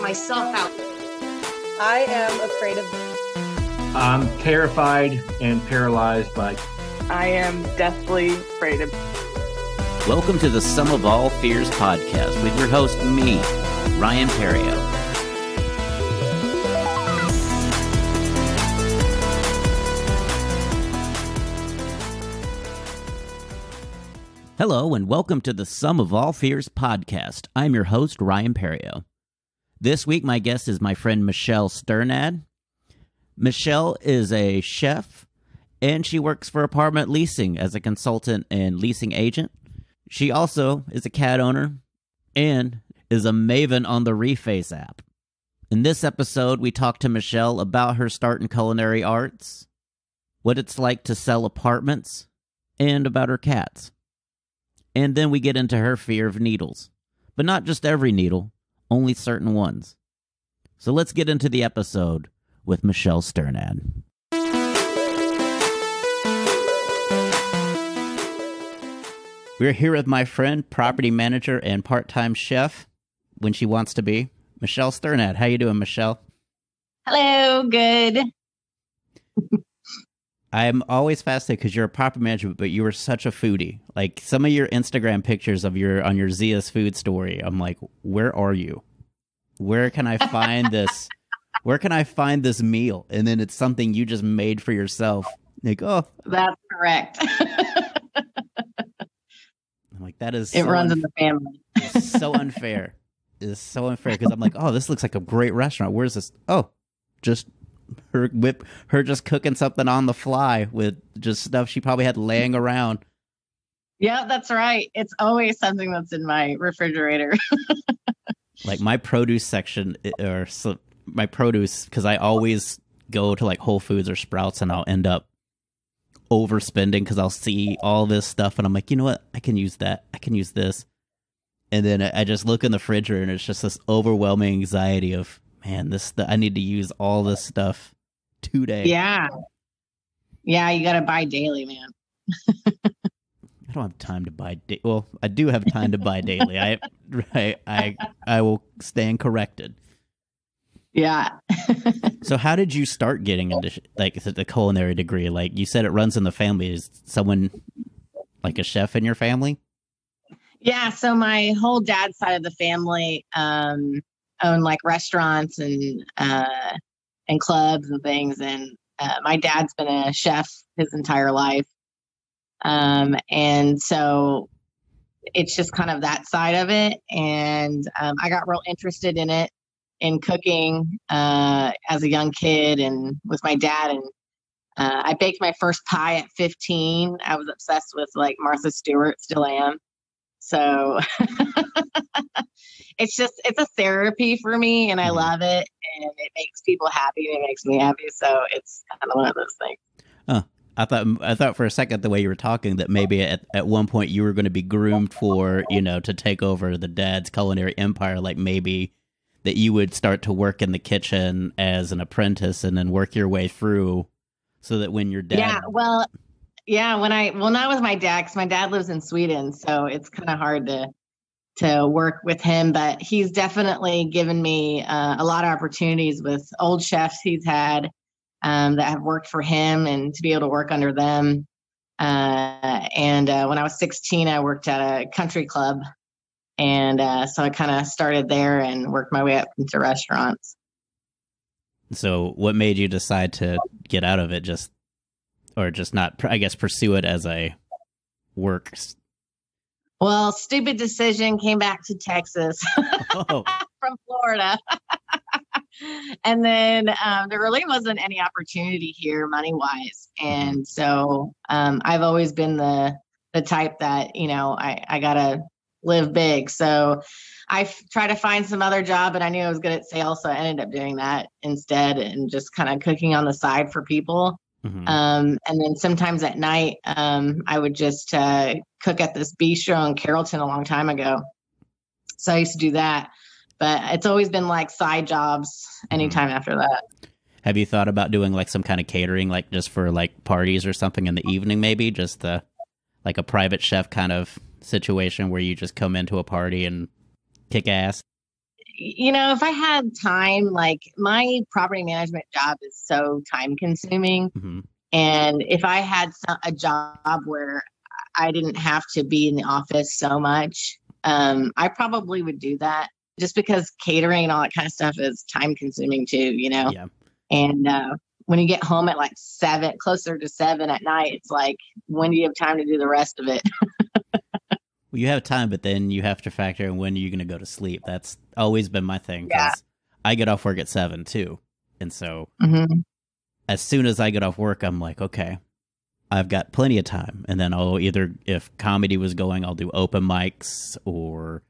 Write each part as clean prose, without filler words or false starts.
myself out. I am afraid of... I'm terrified and paralyzed by... I am deathly afraid of... Welcome to the Sum of All Fears podcast with your host, me, Ryan Perrio. Hello, and welcome to the Sum of All Fears podcast. I'm your host, Ryan Perrio. This week, my guest is my friend Michelle Sternad. Michelle is a chef, and she works for apartment leasing as a consultant and leasing agent. She also is a cat owner and is a maven on the Reface app. In this episode, we talk to Michelle about her start in culinary arts, what it's like to sell apartments, and about her cats. And then we get into her fear of needles. But not just every needle, only certain ones. So let's get into the episode with Michelle Sternad. We're here with my friend, property manager, and part-time chef, when she wants to be, Michelle Sternad. How you doing, Michelle? Hello, good. I'm always fascinated because you're a property manager, but you were such a foodie. Like some of your Instagram pictures of on your Zia's food story, I'm like, where are you? Where can I find this? Where can I find this meal? And then it's something you just made for yourself. Like, oh, that's correct. I'm like, that is. It runs in the family. It's so unfair. It's so unfair because I'm like, oh, this looks like a great restaurant. Where's this? Oh, just. Her just cooking something on the fly with just stuff she probably had laying around. Yeah, that's right. It's always something that's in my refrigerator. Like my produce section, because I always go to like Whole Foods or Sprouts and I'll end up overspending because I'll see all this stuff and I'm like, you know what? I can use that. I can use this. And then I just look in the refrigerator and it's just this overwhelming anxiety of, man, I need to use all this stuff today. Yeah. Yeah, you got to buy daily, man. I don't have time to buy well, I do have time to buy daily. I will stand corrected. Yeah. So how did you start getting into like the culinary degree? Like you said it runs in the family. Is someone like a chef in your family? Yeah, so my whole dad's side of the family own like restaurants and clubs and things. And my dad's been a chef his entire life. And so it's just kind of that side of it. And I got real interested in it, in cooking as a young kid and with my dad. And I baked my first pie at 15. I was obsessed with like Martha Stewart, still am. So it's a therapy for me and I love it and it makes people happy and it makes me happy. So it's kind of one of those things. Oh, I thought for a second the way you were talking that maybe at one point you were going to be groomed for, to take over the dad's culinary empire. Like maybe that you would start to work in the kitchen as an apprentice and then work your way through so that when your dad. Yeah, well, yeah, not with my dad, because my dad lives in Sweden, so it's kind of hard to work with him. But he's definitely given me a lot of opportunities with old chefs he's had that have worked for him, and to be able to work under them. And when I was 16, I worked at a country club, and so I kind of started there and worked my way up into restaurants. So, what made you decide to get out of it? Just not, I guess, pursue it as a work? Well, stupid decision, came back to Texas from Florida. And then there really wasn't any opportunity here money-wise. And so I've always been the type that, I got to live big. So I tried to find some other job, and I knew I was good at sales. So I ended up doing that instead and just kind of cooking on the side for people. Mm-hmm. And then sometimes at night, I would just cook at this bistro in Carrollton a long time ago. So I used to do that, but it's always been like side jobs anytime after that. Have you thought about doing like some kind of catering, like just for like parties or something in the evening, maybe just like a private chef kind of situation where you just come into a party and kick ass? if I had time, like my property management job is so time consuming. Mm-hmm. And if I had a job where I didn't have to be in the office so much, I probably would do that, just because catering and all that kind of stuff is time consuming too, Yeah. And when you get home at like 7, closer to 7 at night, it's like, when do you have time to do the rest of it? Well, you have time, but then you have to factor in when you're going to go to sleep. That's always been my thing, because I get off work at 7 too. And so as soon as I get off work, I'm like, okay, I've got plenty of time. And then I'll either, if comedy was going, I'll do open mics, or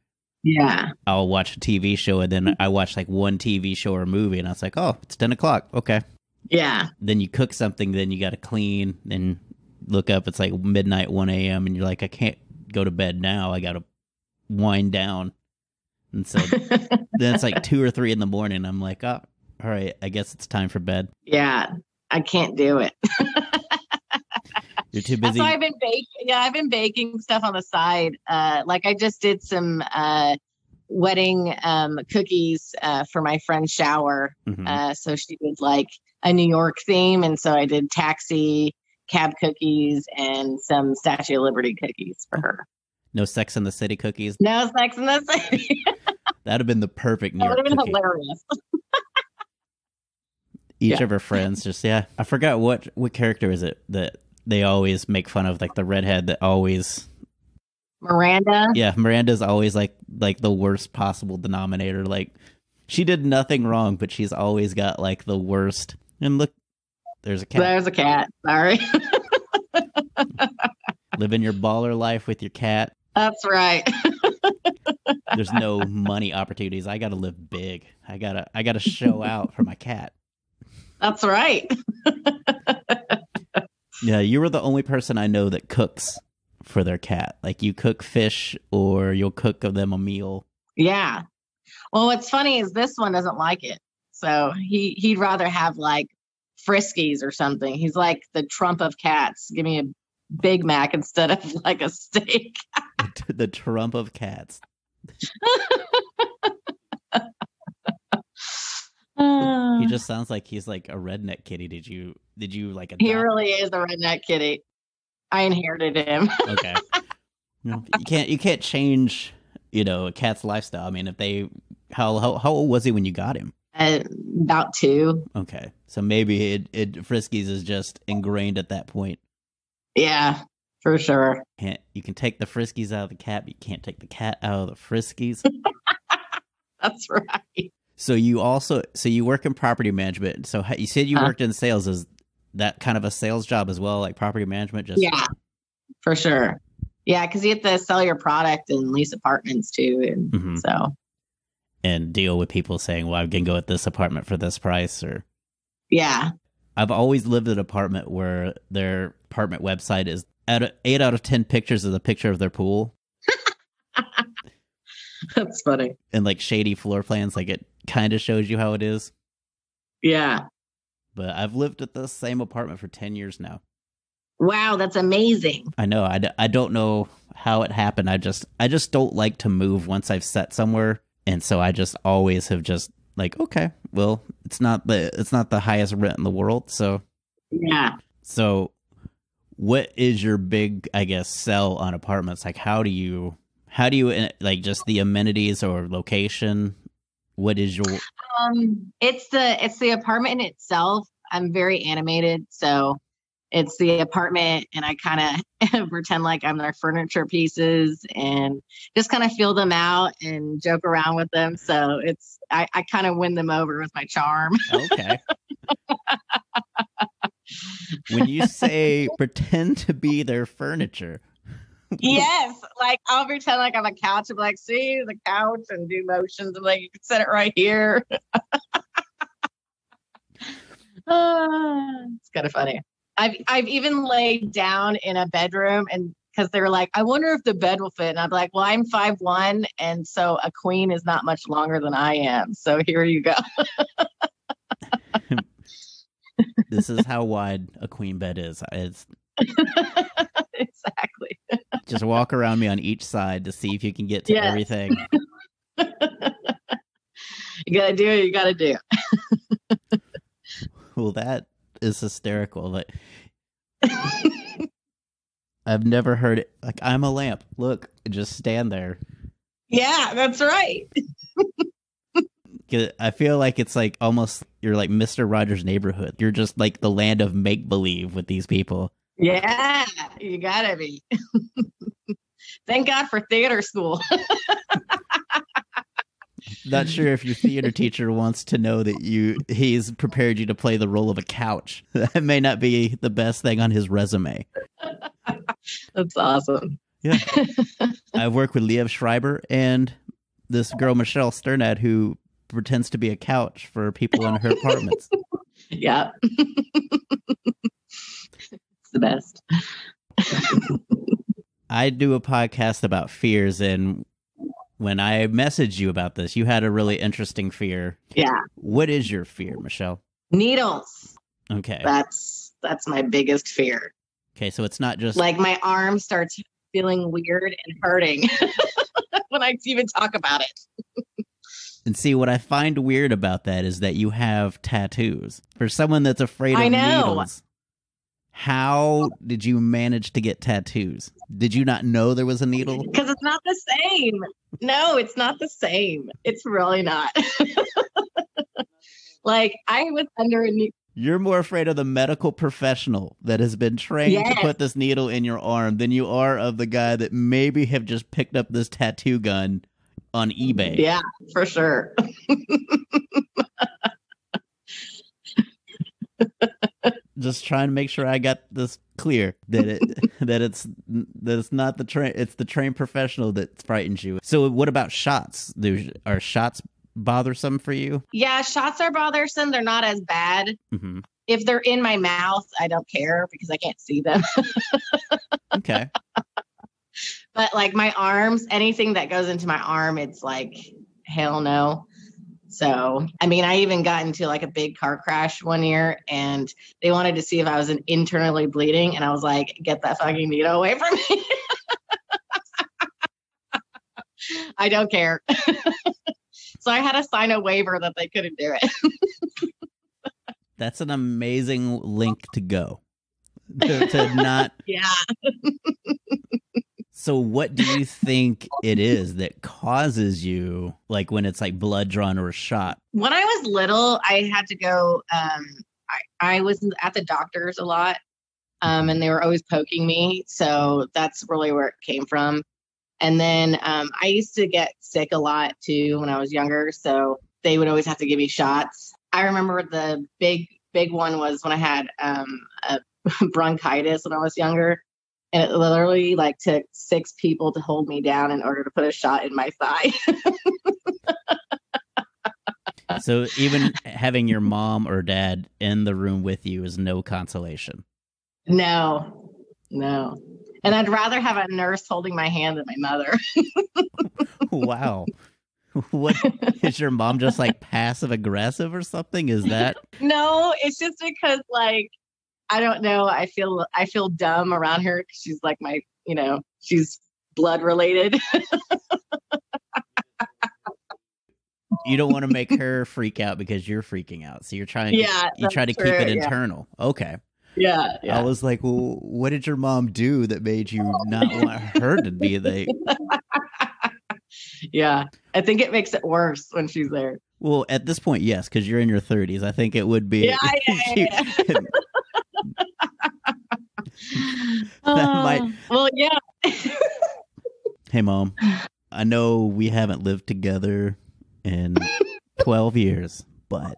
I'll watch a TV show. And then I watch like one TV show or movie, and I was like, oh, it's 10 o'clock. Okay. Yeah. Then you cook something, then you got to clean, and look up. It's like midnight, 1 a.m. And you're like, I can't go to bed now. I got to wind down. And so then it's like 2 or 3 in the morning. I'm like, oh, all right, I guess it's time for bed. Yeah. I can't do it. You're too busy. That's why I've been baking. Yeah, I've been baking stuff on the side. Like I just did some wedding cookies for my friend's shower. So she did like a New York theme, and so I did taxi cab cookies and some Statue of Liberty cookies for her. No Sex in the City cookies? No Sex in the City. That'd have been the perfect New York That would have been cookie. hilarious. Each of her friends just, I forgot what character is it that they always make fun of, like the redhead that always... Miranda? Yeah, Miranda's always like the worst possible denominator. Like, she did nothing wrong, but she's always got like the worst. And look, there's a cat. There's a cat. Sorry. Living your baller life with your cat. That's right. There's no money opportunities. I got to live big. I gotta show out for my cat. That's right. Yeah, you were the only person I know that cooks for their cat. Like, you cook fish, or you'll cook them a meal. Yeah. Well, what's funny is this one doesn't like it. So he'd rather have like Friskies or something. He's like the Trump of cats. Give me a Big Mac instead of like a steak. The Trump of cats. He just sounds like he's like a redneck kitty. Did you like adopt? He really is a redneck kitty. I inherited him. Okay. You can't change, a cat's lifestyle. I mean, how old was he when you got him? About 2. Okay. So maybe Friskies is just ingrained at that point. Yeah, for sure. You can take the Friskies out of the cat, but you can't take the cat out of the Friskies. That's right. So you work in property management. So you said you worked in sales. Is that kind of a sales job as well, like property management? Yeah, for sure. Yeah, because you have to sell your product and lease apartments too, and and deal with people saying, "Well, I can go at this apartment for this price," or I've always lived in an apartment where their apartment website is 8 out of 10 pictures of the picture of their pool. That's funny. And like shady floor plans, like it kind of shows you how it is. Yeah. But I've lived at the same apartment for 10 years now. Wow, that's amazing. I know. I don't know how it happened. I just don't like to move once I've set somewhere. And so I just always have just like, okay, well, it's not the highest rent in the world. So yeah. So what is your big, I guess, sell on apartments? Like, how do you like, just the amenities or location? What is your? It's the apartment in itself. I'm very animated, so it's the apartment, and I kind of pretend like I'm their furniture pieces and just kind of feel them out and joke around with them. So I kind of win them over with my charm. Okay. When you say pretend to be their furniture. Yes, like I'll pretend like I'm a couch and be like, see the couch, and do motions and like, you can set it right here. It's kind of funny. I've even laid down in a bedroom, and because they're like, I wonder if the bed will fit, and I'm like, well, I'm 5'1", and so a queen is not much longer than I am. So here you go. This is how wide a queen bed is. It's exactly. Just walk around me on each side to see if you can get to everything. You gotta do what you gotta do. Well, that is hysterical. Like, I've never heard it. Like, I'm a lamp. Look, just stand there. Yeah, that's right. I feel like it's like almost you're like Mr. Rogers' Neighborhood. You're just like the land of make believe with these people. Yeah, you gotta be. Thank God for theater school. Not sure if your theater teacher wants to know that he's prepared you to play the role of a couch. That may not be the best thing on his resume. That's awesome. Yeah. I've worked with Liev Schreiber and this girl, Michelle Sternad, who pretends to be a couch for people in her apartments. Yeah. It's the best. I do a podcast about fears, and when I messaged you about this, you had a really interesting fear. Yeah. What is your fear, Michelle? Needles. Okay. That's my biggest fear. Okay, so it's not just like my arm starts feeling weird and hurting when I even talk about it. And see, what I find weird about that is that you have tattoos. For someone that's afraid of needles, how did you manage to get tattoos? Did you not know there was a needle? Because it's not the same. No, it's not the same. It's really not. Like, I was under a new... You're more afraid of the medical professional that has been trained to put this needle in your arm than you are of the guy that maybe have just picked up this tattoo gun on eBay. Yeah, for sure. Just trying to make sure I got this clear that it's not it's the trained professional that frightens you. So what about shots? Are shots bothersome for you? Yeah, shots are bothersome. They're not as bad. Mm-hmm. If they're in my mouth, I don't care because I can't see them. Okay. But like my arms, anything that goes into my arm, it's like, hell no. So, I mean, I even got into like a big car crash one year and they wanted to see if I was internally bleeding. And I was like, get that fucking needle away from me. I don't care. So I had to sign a waiver that they couldn't do it. That's an amazing link to go. To not. Yeah. So what do you think it is that causes you, like when it's like blood drawn or a shot? When I was little, I had to go, I was at the doctor's a lot, and they were always poking me. So that's really where it came from. And then I used to get sick a lot too when I was younger. So they would always have to give me shots. I remember the big one was when I had a bronchitis when I was younger. And it literally like took 6 people to hold me down in order to put a shot in my thigh. So even having your mom or dad in the room with you is no consolation. No. And I'd rather have a nurse holding my hand than my mother. Wow. What is your mom just like passive aggressive or something? Is that? No, it's just because like, I don't know. I feel dumb around her. She's like my, she's blood related. You don't want to make her freak out because you're freaking out. So you're trying to, try to keep it internal. Okay. Yeah. I was like, well, what did your mom do that made you not want her to be the... Yeah. I think it makes it worse when she's there. Well, at this point, yes, because you're in your 30s. I think it would be... Yeah. Well, yeah. Hey, Mom, I know we haven't lived together in 12 years, but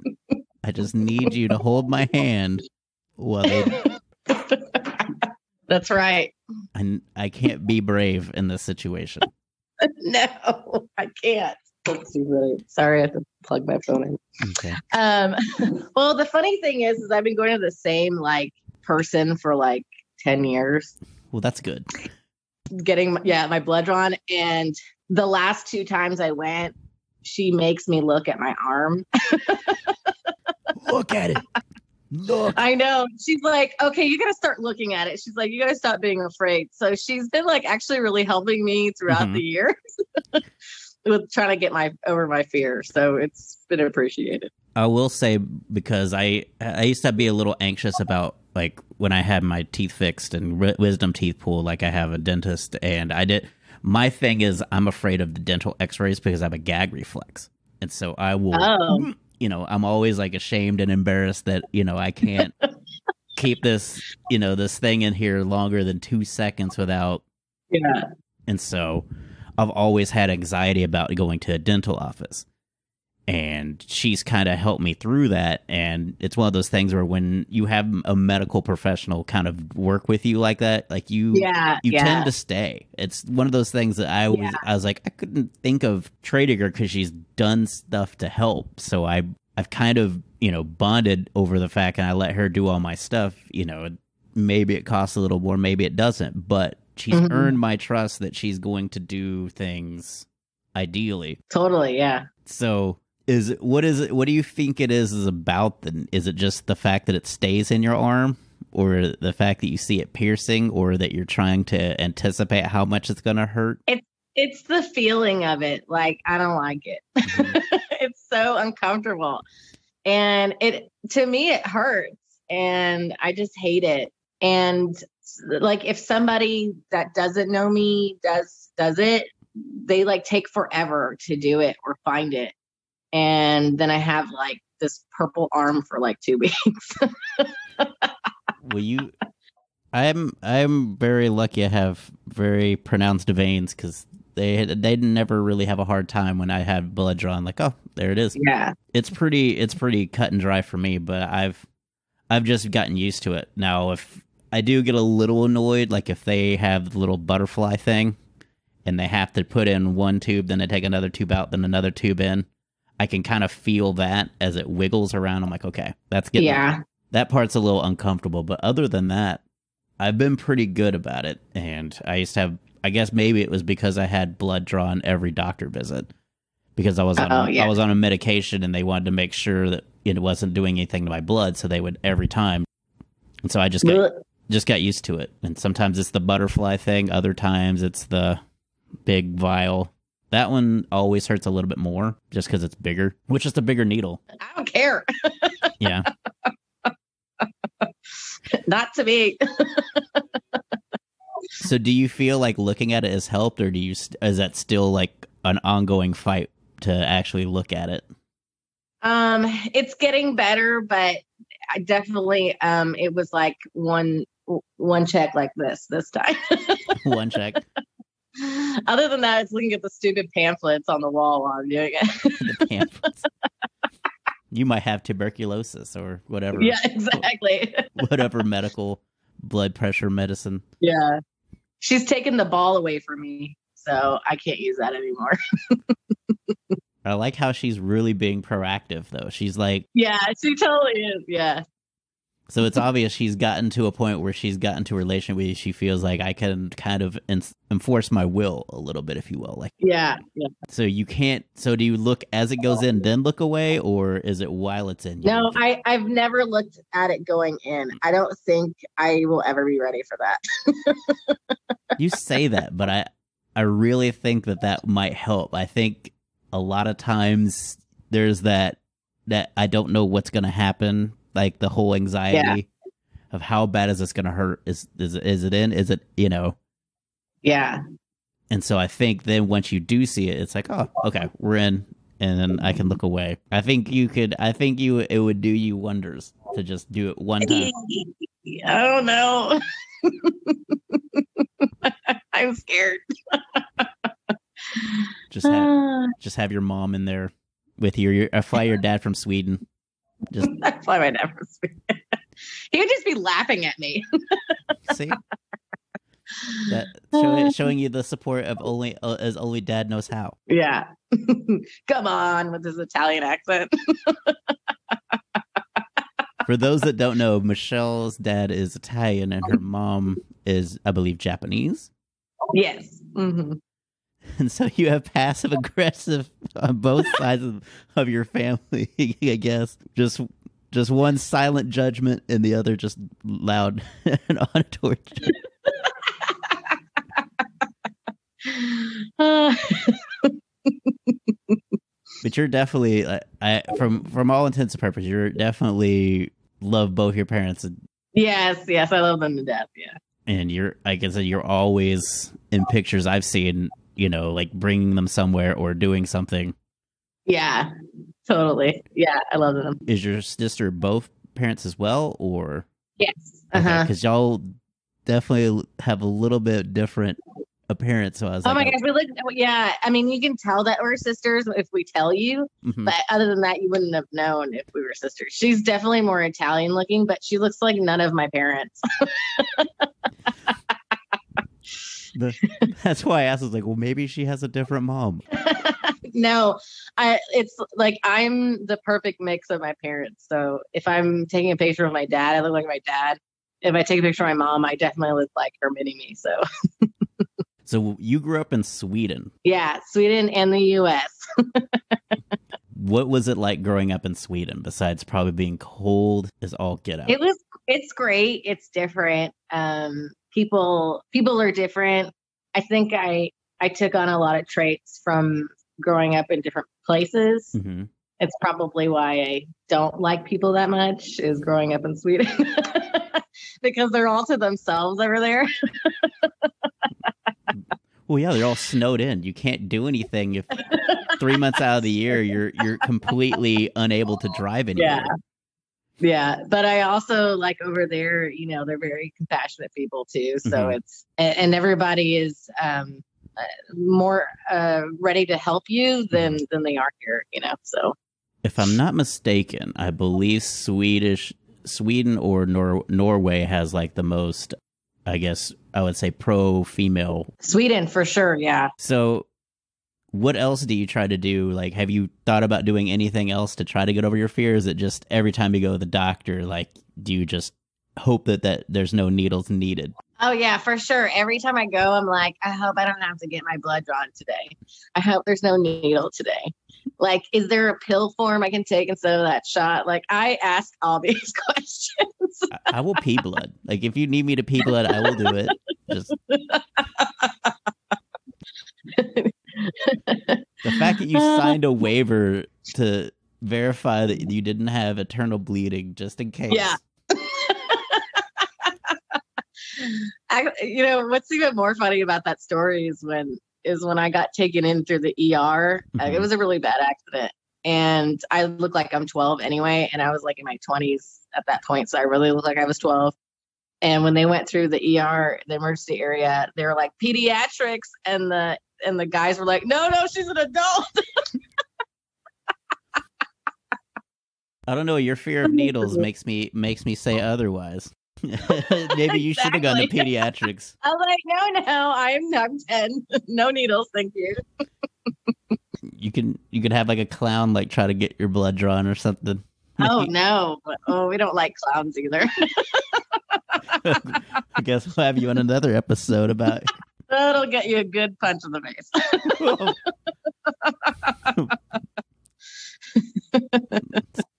I just need you to hold my hand while That's right. I can't be brave in this situation. No, I can't. Sorry, I have to plug my phone in. Okay. Well, the funny thing is I've been going to the same like person for like 10 years. Well, that's good. Getting my blood drawn, and the last 2 times I went, she makes me look at my arm. Look at it. Look. I know. She's like, okay, you got to start looking at it. She's like, you got to stop being afraid. So she's been like actually really helping me throughout the years, with trying to get over my fear. So it's been appreciated. I will say, because I used to be a little anxious about, like, when I had my teeth fixed and wisdom teeth pulled, like I have a dentist, and my thing is I'm afraid of the dental x-rays because I have a gag reflex. And so I will, I'm always like ashamed and embarrassed that, I can't keep this, this thing in here longer than 2 seconds without. Yeah. And so I've always had anxiety about going to a dental office. And she's kind of helped me through that. And it's one of those things where when you have a medical professional kind of work with you like that, like you tend to stay. It's one of those things that I was like, I couldn't think of trading her because she's done stuff to help. So I've kind of, bonded over the fact, and I let her do all my stuff. Maybe it costs a little more, maybe it doesn't, but she's earned my trust that she's going to do things ideally. Totally. Yeah. So what do you think it is about is it just the fact that it stays in your arm, or the fact that you see it piercing, or that you're trying to anticipate how much it's going to hurt? It's the feeling of it. Like, I don't like it. It's so uncomfortable. And to me, it hurts, and I just hate it. And like, if somebody that doesn't know me does it, they like take forever to do it or find it. And then I have like this purple arm for like 2 weeks. Well, I'm very lucky. I have very pronounced veins because they never really have a hard time when I have blood drawn. Like, oh, there it is. Yeah, it's pretty cut and dry for me. But I've just gotten used to it now. If I do get a little annoyed, like if they have the little butterfly thing, and they have to put in one tube, then they take another tube out, then another tube in, I can kind of feel that as it wiggles around. I'm like, okay, that's getting that part's a little uncomfortable. But other than that, I've been pretty good about it. And I used to have, I guess maybe it was because I had blood drawn every doctor visit, because I was on a medication, and they wanted to make sure that it wasn't doing anything to my blood. So they would every time. And so I just got used to it. And sometimes it's the butterfly thing. Other times it's the big vial. That one always hurts a little bit more just because it's bigger, which is the bigger needle. I don't care. Yeah. Not to me. So do you feel like looking at it has helped, or is that still like an ongoing fight to actually look at it? It's getting better, but I definitely, it was like one check like this time. One check. Other than that, it's looking at the stupid pamphlets on the wall while I'm doing it. The pamphlets. You might have tuberculosis or whatever. Yeah, exactly. Whatever medical blood pressure medicine. Yeah. She's taken the ball away from me, so I can't use that anymore. I like how she's really being proactive, though. She's like... Yeah, she totally is, yeah. So it's obvious she's gotten to a point where she's gotten to a relation where she feels like I can kind of enforce my will a little bit, if you will. Like, yeah. So you can't. So do you look as it goes in, then look away, or is it while it's in? No, I've never looked at it going in. I don't think I will ever be ready for that. You say that, but I really think that might help. I think a lot of times there's that I don't know what's going to happen. Like the whole anxiety of how bad is this going to hurt? Is it in? Is it, Yeah. And so I think then once you do see it, it's like, oh, okay, we're in, and then I can look away. I think it would do you wonders to just do it one time. I don't know. I'm scared. Just have your mom in there with you. Fly your dad from Sweden. Just fly my dad from Sweden. He would just be laughing at me. See, that showing you the support of as only dad knows how. Yeah. Come on with his Italian accent. For those that don't know, Michelle's dad is Italian and her mom is, I believe, Japanese. Yes. Mm-hmm. And so you have passive aggressive on both sides of your family, I guess. Just one silent judgment and the other just loud and auditory. But you're definitely, from all intents and purposes, you're definitely love both your parents. Yes, I love them to death. Yeah. And like I said, you're always in pictures I've seen, like bringing them somewhere or doing something. Yeah, totally. Yeah, I love them. Is your sister both parents as well, or? Yes. Uh-huh. Because y'all definitely have a little bit different appearance. So I was oh my gosh, we look. Yeah, I mean, you can tell that we're sisters if we tell you, but other than that, you wouldn't have known if we were sisters. She's definitely more Italian looking, but she looks like none of my parents. That's why I asked. I was like, well, maybe she has a different mom. No, it's like I'm the perfect mix of my parents. So if I'm taking a picture of my dad, I look like my dad. If I take a picture of my mom, I definitely look like her mini me. So. So you grew up in Sweden. Yeah, Sweden and the U.S. What was it like growing up in Sweden, besides probably being cold as all get out? It's great. It's different. People are different. I think I took on a lot of traits from growing up in different places. Mm-hmm. It's probably why I don't like people that much, is growing up in Sweden. Because they're all to themselves over there. Well, yeah, they're all snowed in. You can't do anything if 3 months out of the year you're completely unable to drive anywhere. Yeah. But I also like over there, they're very compassionate people too. So it's and everybody is more ready to help you than they are here. So if I'm not mistaken, I believe Sweden or Norway has like the most, I guess I would say, pro-female. Sweden, for sure, yeah. So what else do you try to do? Like, have you thought about doing anything else to try to get over your fear? Is it just every time you go to the doctor, like, do you just hope that there's no needles needed? Oh, yeah, for sure. Every time I go, I'm like, I hope I don't have to get my blood drawn today. I hope there's no needle today. Like, is there a pill form I can take instead of that shot? Like, I ask all these questions. I will pee blood. Like, if you need me to pee blood, I will do it. Just the fact that you signed a waiver to verify that you didn't have eternal bleeding, just in case. Yeah. What's even more funny about that story is when I got taken in through the ER. It was a really bad accident, and I look like I'm 12 anyway, and I was like in my 20s at that point, so I really looked like I was 12. And when they went through the ER, the emergency area, they were like pediatrics, and the guys were like, no, she's an adult. I don't know. Your fear of needles makes me say otherwise. Maybe you should have gone to pediatrics. I'm like, no, I'm 10. No needles, thank you. You could have like a clown like try to get your blood drawn or something. Oh no! We don't like clowns either. I guess we'll have you on another episode about. That'll get you a good punch in the face.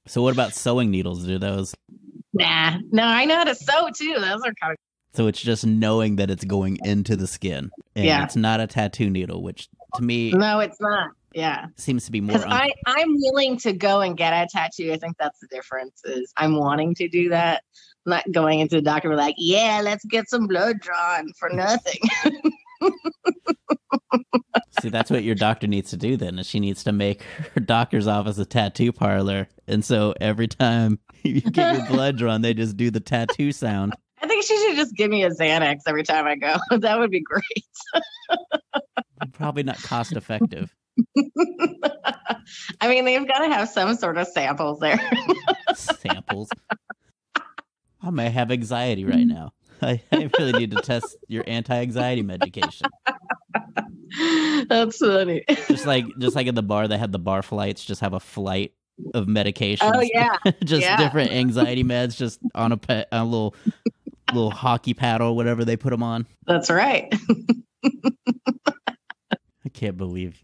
So what about sewing needles? Do those? Nah, no, I know how to sew too. Those are kind of. So it's just knowing that it's going into the skin, and it's not a tattoo needle, which to me, no, it's not. Yeah, seems to be more. Because I'm willing to go and get a tattoo. I think that's the difference. Is I'm wanting to do that. I'm not going into the doctor with like, yeah, let's get some blood drawn for nothing. See, that's what your doctor needs to do then, is she needs to make her doctor's office a tattoo parlor. And so every time you get your blood drawn, they just do the tattoo sound. I think she should just give me a Xanax every time I go. That would be great. Probably not cost effective. I mean, they've got to have some sort of samples there. Samples? I may have anxiety right now. I really need to test your anti-anxiety medication. That's funny. Just like in the bar, they had the bar flights. Just have a flight of medications. Oh yeah, just different anxiety meds, just on a little hockey paddle, whatever they put them on. That's right. I can't believe.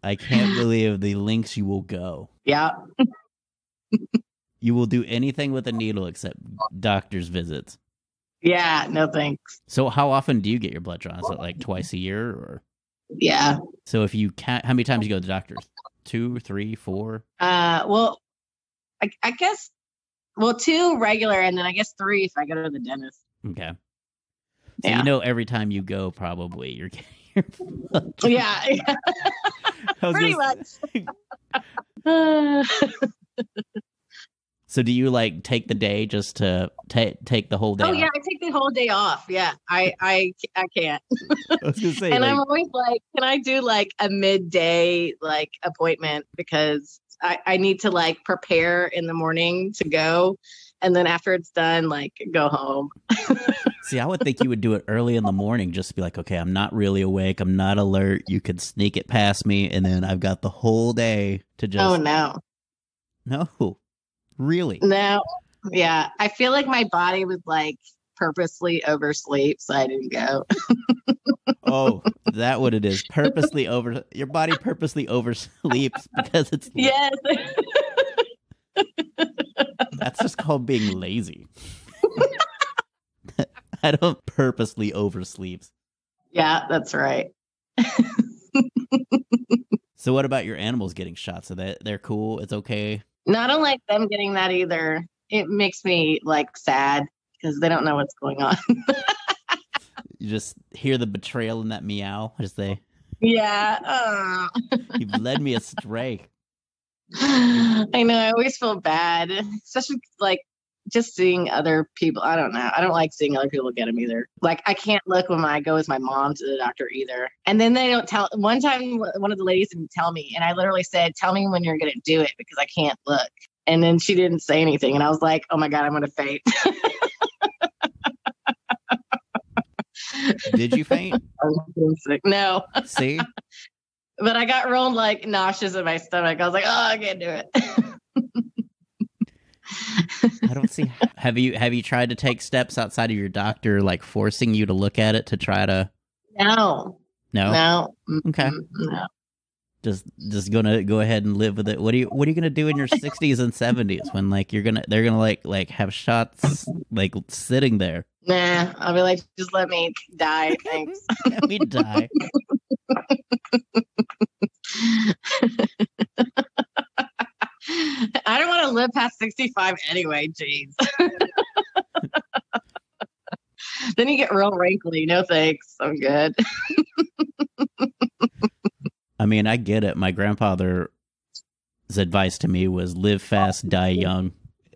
I can't believe the lengths you will go. Yeah. You will do anything with a needle except doctor's visits. Yeah, no thanks. So how often do you get your blood drawn? Is it like twice a year or? Yeah. So if you count, how many times you go to the doctor? 2, 3, 4? Well, I guess, 2 regular, and then I guess 3 if I go to the dentist. Okay. So Yeah. you know every time you go, probably you're getting your blood. Yeah. Pretty much. So do you like take the day just to take the whole day? Oh off? yeah, I take the whole day off. Yeah, I can't. I was gonna say, and like, I'm always like, can I do like a midday like appointment, because I need to like prepare in the morning to go, and then after it's done, like go home. see, I would think you would do it early in the morning, just to be like, okay, I'm not really awake, I'm not alert. You could sneak it past me, and then I've got the whole day to just. Oh no, really? no, yeah. I feel like my body was like purposely oversleep, so I didn't go. Oh, that what it is? Your body purposely oversleeps because it's. Yes. That's just called being lazy. I don't purposely oversleeps. Yeah, that's right. So what about your animals getting shots? So they're cool? It's okay? No, I don't like them getting that either. It makes me like sad because they don't know what's going on. You just hear the betrayal in that meow as they. Yeah. You've led me astray. I know. I always feel bad, especially like just seeing other people. I don't know. I don't like seeing other people get them either. Like I can't look when I go with my mom to the doctor either. And then they don't tell. One time, one of the ladies didn't tell me, and I literally said, "Tell me when you're going to do it because I can't look." And then she didn't say anything, and I was like, "Oh my God, I'm going to faint." Did you faint? I was sick. No. See? But I got real like nauseous in my stomach. I was like, "Oh, I can't do it." I don't see. Have you tried to take steps outside of your doctor, like forcing you to look at it to try to? No. Okay. No. Just gonna go ahead and live with it. What are you gonna do in your 60s and 70s when like they're gonna like have shots like sitting there? Nah, I'll be like, just let me die. Thanks. Let me die. I don't want to live past 65 anyway. Jeez. Then you get real wrinkly. No thanks. I'm good. I mean, I get it. My grandfather's advice to me was live fast, die young.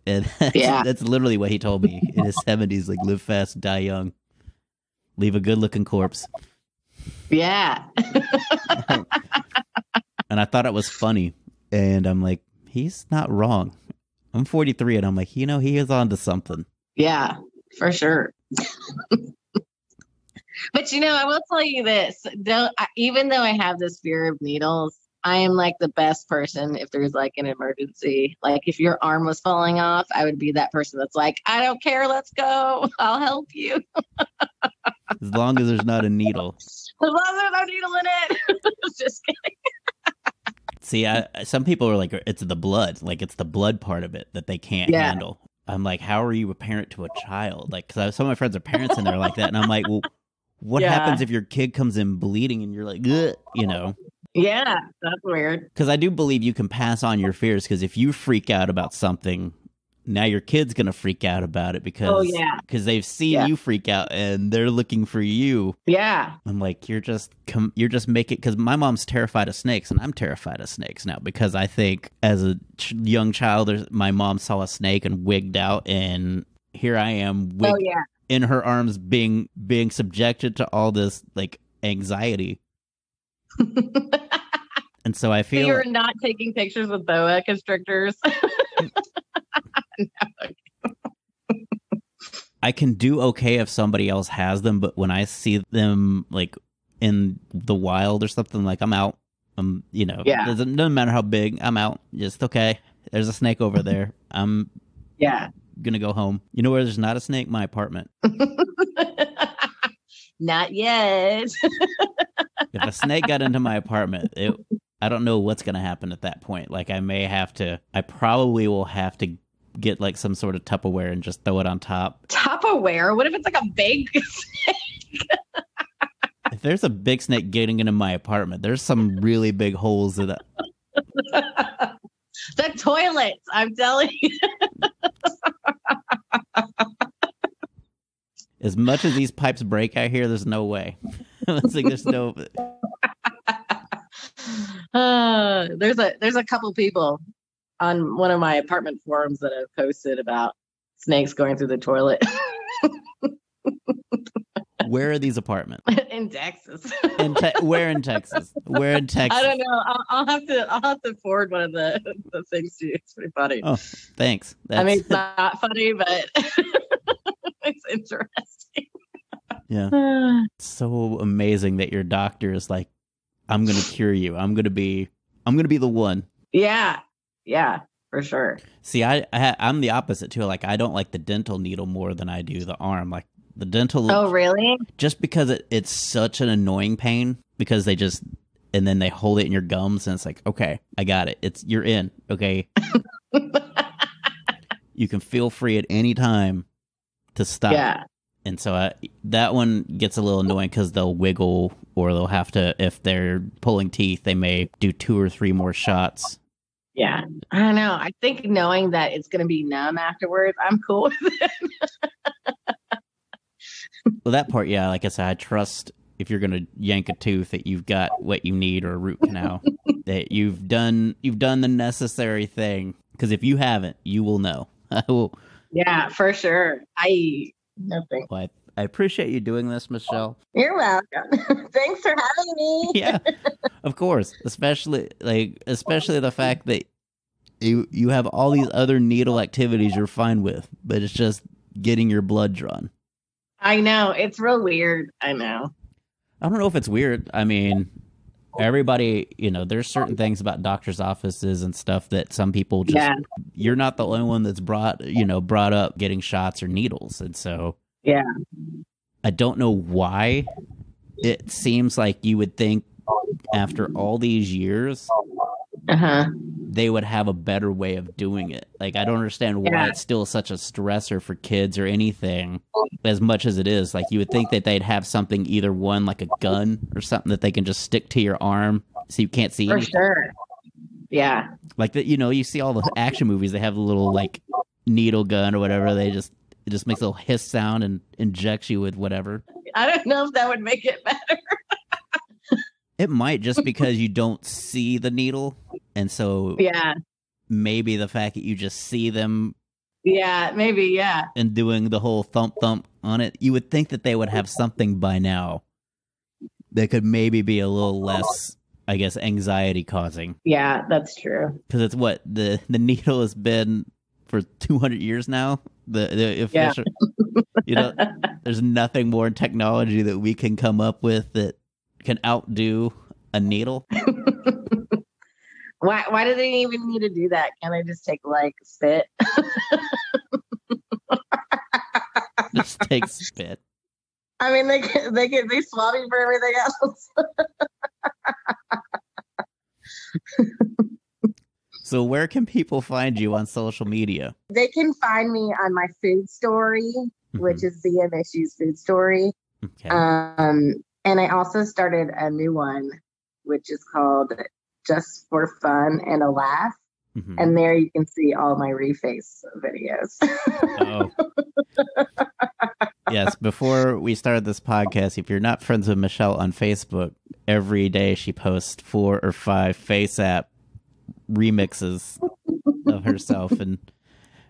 And that's literally what he told me in his 70s, like live fast, die young. Leave a good-looking corpse. Yeah. And I thought it was funny. And I'm like, he's not wrong. I'm 43 and I'm like, he is onto something. Yeah, for sure. But I will tell you this. Even though I have this fear of needles, I am like the best person if there's like an emergency. Like if your arm was falling off, I would be that person that's like, I don't care, let's go. I'll help you. As long as there's not a needle. As long as there's no needle in it. Just kidding. See, some people are like, it's the blood. Like it's the blood part of it that they can't handle. I'm like, how are you a parent to a child? Like, because some of my friends are parents and they're like that. And I'm like, well, what happens if your kid comes in bleeding and you're like, ugh, Yeah, that's weird. Because I do believe you can pass on your fears, because if you freak out about something, now your kid's going to freak out about it because they've seen you freak out and they're looking for you. Yeah. I'm like, you're just making, because my mom's terrified of snakes and I'm terrified of snakes now, because I think as a young child, my mom saw a snake and wigged out, and here I am in her arms being subjected to all this like anxiety. And so I feel you're not taking pictures with boa constrictors. I can do okay if somebody else has them, but when I see them like in the wild or something, like I'm out. Doesn't matter how big, I'm out. Just okay. There's a snake over there. I'm gonna go home. You know where there's not a snake? My apartment. Not yet. If a snake got into my apartment, I don't know what's gonna happen at that point. Like I probably will have to get like some sort of Tupperware and just throw it on top. Tupperware? What if it's like a big snake? If there's a big snake getting into my apartment, there's some really big holes in it. The toilets, I'm telling you. As much as these pipes break out here, there's no way. It's like there's no. There's a couple people on one of my apartment forums that have posted about snakes going through the toilet. Where are these apartments? In Texas. Where in Texas? Where in Texas? I don't know. I'll have to forward one of the things to you. It's pretty funny. Oh, thanks. I mean, it's not funny, but it's interesting. Yeah. It's so amazing that your doctor is like, I'm going to cure you. I'm going to be the one. Yeah. Yeah, for sure. See, I'm the opposite too. Like, I don't like the dental needle more than I do the arm. Like the dental. Oh, really? Just because it's such an annoying pain because and then they hold it in your gums and it's like, okay, I got it. You're in. Okay. You can feel free at any time to stop. Yeah. And so that one gets a little annoying because they'll wiggle or they'll have to, if they're pulling teeth, they may do 2 or 3 more shots. Yeah. I don't know. I think knowing that it's going to be numb afterwards, I'm cool with it. Well, that part, yeah, like I said, I trust if you're going to yank a tooth that you've got what you need or a root canal, that you've done the necessary thing. Because if you haven't, you will know. I will. Yeah, for sure. Nothing. Well, I appreciate you doing this, Michelle. You're welcome. Thanks for having me. Yeah, of course. Especially the fact that you have all these other needle activities you're fine with, but it's just getting your blood drawn. I know. It's real weird. I know. I don't know if it's weird. I mean, everybody, there's certain things about doctors' offices and stuff that some people just, you're not the only one that's brought up getting shots or needles. And so, yeah, I don't know why it seems like you would think after all these years, they would have a better way of doing it. Like, I don't understand why it's still such a stressor for kids or anything as much as it is. Like, you would think that they'd have something, either one, like a gun or something that they can just stick to your arm so you can't see anything. For sure. Yeah. Like, that, you see all the action movies, they have the little, like, needle gun or whatever. It just makes a little hiss sound and injects you with whatever. I don't know if that would make it better. It might, just because you don't see the needle. And so maybe the fact that you just see them. Yeah, maybe, yeah. And doing the whole thump on it, you would think that they would have something by now that could maybe be a little less, I guess, anxiety causing. Yeah, that's true. Because it's what the needle has been for 200 years now. The official, there's nothing more in technology that we can come up with that can outdo a needle. Why do they even need to do that? Can I just take spit? Just take spit. I mean, they swab you for everything else. So where can people find you on social media? They can find me on my food story, which is ZM Issues Food Story. Okay. And I also started a new one, which is called Just for Fun and a Laugh. And there you can see all my reface videos. Oh. Yes, before we started this podcast, if you're not friends with Michelle on Facebook, every day she posts 4 or 5 face app remixes of herself in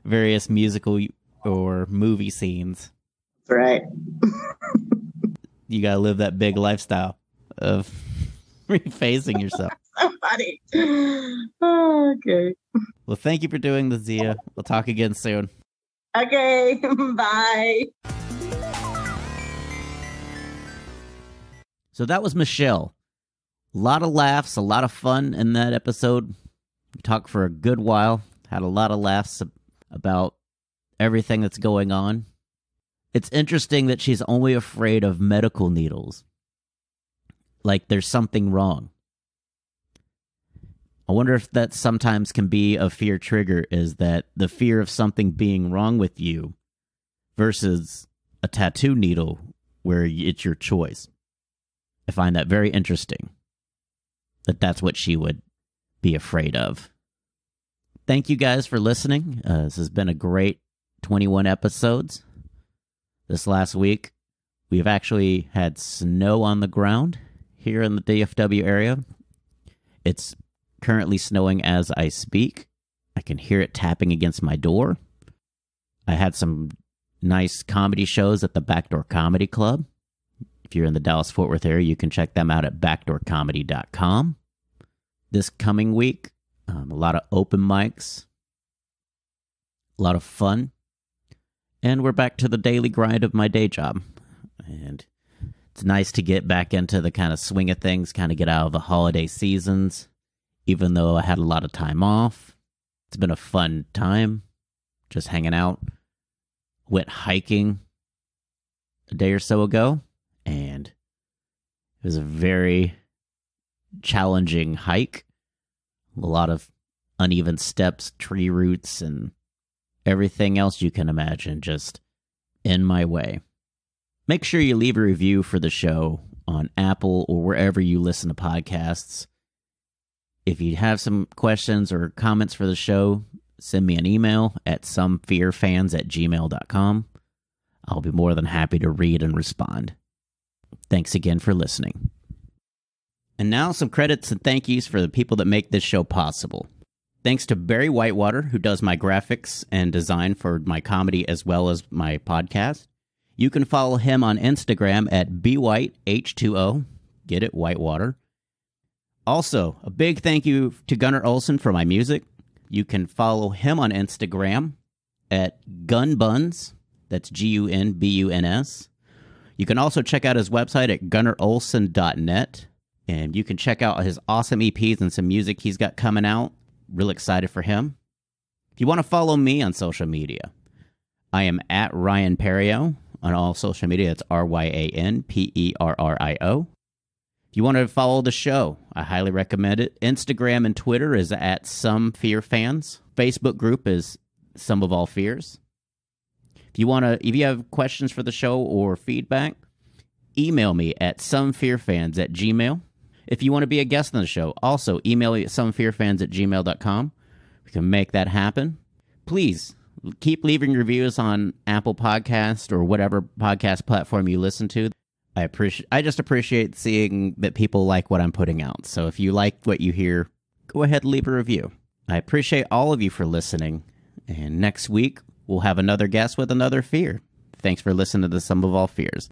various musical or movie scenes. That's right. You gotta live that big lifestyle of refacing yourself. So funny. Oh, okay. Well, thank you for doing this, Zia. We'll talk again soon. Okay, bye. So that was Michelle. A lot of laughs, a lot of fun in that episode. We talked for a good while, had a lot of laughs about everything that's going on. It's interesting that she's only afraid of medical needles. Like there's something wrong. I wonder if that sometimes can be a fear trigger, is that the fear of something being wrong with you versus a tattoo needle where it's your choice. I find that very interesting, that that's what she would be afraid of. Thank you guys for listening. This has been a great 21 episodes. This last week, we've actually had snow on the ground here in the DFW area. It's currently snowing as I speak. I can hear it tapping against my door. I had some nice comedy shows at the Backdoor Comedy Club. If you're in the Dallas-Fort Worth area, you can check them out at backdoorcomedy.com. This coming week, a lot of open mics, a lot of fun, and we're back to the daily grind of my day job. And it's nice to get back into the kind of swing of things, kind of get out of the holiday seasons, even though I had a lot of time off. It's been a fun time, just hanging out. Went hiking a day or so ago, and it was a very challenging hike. A lot of uneven steps, tree roots, and everything else you can imagine just in my way. Make sure you leave a review for the show on Apple or wherever you listen to podcasts. If you have some questions or comments for the show, send me an email at somefearfans@gmail.com. I'll be more than happy to read and respond. Thanks again for listening. And now some credits and thank yous for the people that make this show possible. Thanks to Barry Whitewater, who does my graphics and design for my comedy as well as my podcast. You can follow him on Instagram at bwhiteh2o. Get it, Whitewater. Also, a big thank you to Gunnar Olson for my music. You can follow him on Instagram at gunbuns. That's GUNBUNS. You can also check out his website at gunnarolson.net. And you can check out his awesome EPs and some music he's got coming out. Real excited for him. If you want to follow me on social media, I am at Ryan Perio on all social media. That's RyanPerrio. If you want to follow the show, I highly recommend it. Instagram and Twitter is at Some Fear Fans. Facebook group is Some of All Fears. If you have questions for the show or feedback, email me at somefearfans@gmail.com. If you want to be a guest on the show, also email me at somefearfans@gmail.com. We can make that happen. Please keep leaving reviews on Apple Podcast or whatever podcast platform you listen to. I just appreciate seeing that people like what I'm putting out. So if you like what you hear, go ahead and leave a review. I appreciate all of you for listening. And next week, we'll have another guest with another fear. Thanks for listening to the Sum of All Fears.